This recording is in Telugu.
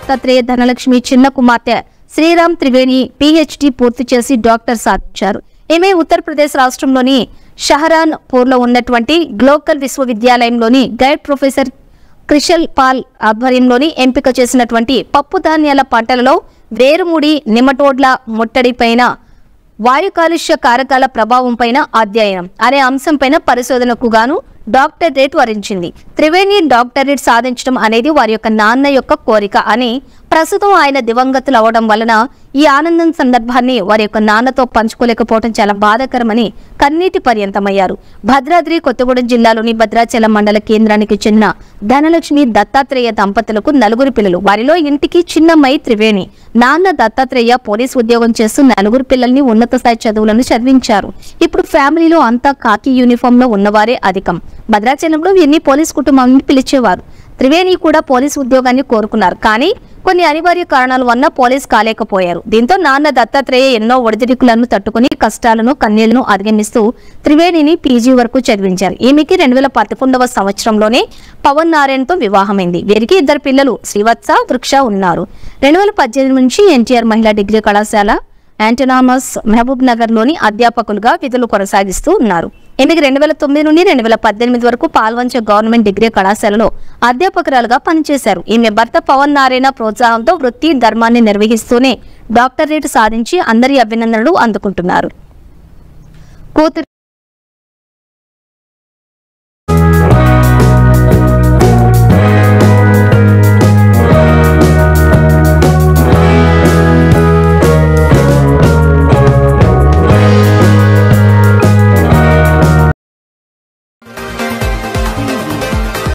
దత్తాత్రేయ ధనలక్ష్మి చిన్న కుమార్తె శ్రీరామ్ త్రివేణి PhD పూర్తి చేసి డాక్టర్ సాధించారు. ఈమె ఉత్తరప్రదేశ్ రాష్ట్రంలోని షహరాన్పూర్లో ఉన్నటువంటి గ్లోకల్ విశ్వవిద్యాలయంలోని గైడ్ ప్రొఫెసర్ క్రిషల్ పాల్ ఆధ్వర్యంలోని ఎంపిక చేసినటువంటి పప్పు ధాన్యాల పంటలలో వేరుముడి నిమటోడ్ల ముట్టడిపైన వాయు కాలుష్య కారకాల ప్రభావం పైన అధ్యయనం అనే అంశంపైన పరిశోధనకు గాను డాక్టరేట్ వరించింది. త్రివేణి డాక్టరేట్ సాధించడం అనేది వారి యొక్క నాన్న యొక్క కోరిక అని, ప్రస్తుతం ఆయన దివంగతులు అవడం వలన ఈ ఆనందం సందర్భాన్ని వారి యొక్క నాన్నతో పంచుకోలేకపోవడం చాలా బాధాకరమని కన్నీటి పర్యంతమయ్యారు. భద్రాద్రి కొత్తగూడెం జిల్లాలోని భద్రాచలం మండల కేంద్రానికి చెందిన ధనలక్ష్మి దత్తాత్రేయ దంపతులకు 4 పిల్లలు. వారిలో ఇంటికి చిన్నమ్మాయి త్రివేణి. నాన్న దత్తాత్రేయ పోలీస్ ఉద్యోగం చేస్తూ 4 పిల్లల్ని ఉన్నత స్థాయి చదువులను చదివించారు. ఇప్పుడు ఫ్యామిలీలో అంతా కాకి యూనిఫామ్ లో ఉన్నవారే అధికం. భద్రాచలంలో వీరిని పోలీస్ కుటుంబాన్ని పిలిచేవారు. త్రివేణి కూడా పోలీస్ ఉద్యోగాన్ని కోరుకున్నారు. కానీ కొన్ని అనివార్య కారణాల వల్ల పోలీస్ కాలేకపోయారు. దీంతో నాన్న దత్తాత్రేయ ఎన్నో ఒడిదుడుకులను తట్టుకుని కష్టాలను కన్నీళ్లను అధిగమిస్తూ త్రివేణిని PG వరకు చదివించారు. ఈమెకి 2011వ సంవత్సరంలోనే పవన్ నారాయణతో వివాహమైంది. వీరికి 2 పిల్లలు శ్రీవత్స, వృక్ష ఉన్నారు. 2018 నుంచి NTR మహిళా డిగ్రీ కళాశాల ఆంటోనామస్ మహబూబ్ నగర్ లోని అధ్యాపకులుగా విధులు కొనసాగిస్తూ ఉన్నారు. ఈమెకి 2009 నుండి 2018 వరకు పాల్వంచ గవర్నమెంట్ డిగ్రీ కళాశాలలో అధ్యాపకురాలుగా పనిచేశారు. ఈమె భర్త పవన్ నారాయణ ప్రోత్సాహంతో వృత్తి ధర్మాన్ని నిర్వహిస్తూనే డాక్టరేట్ సాధించి అందరి అభినందనలు అందుకుంటున్నారు. కూతురు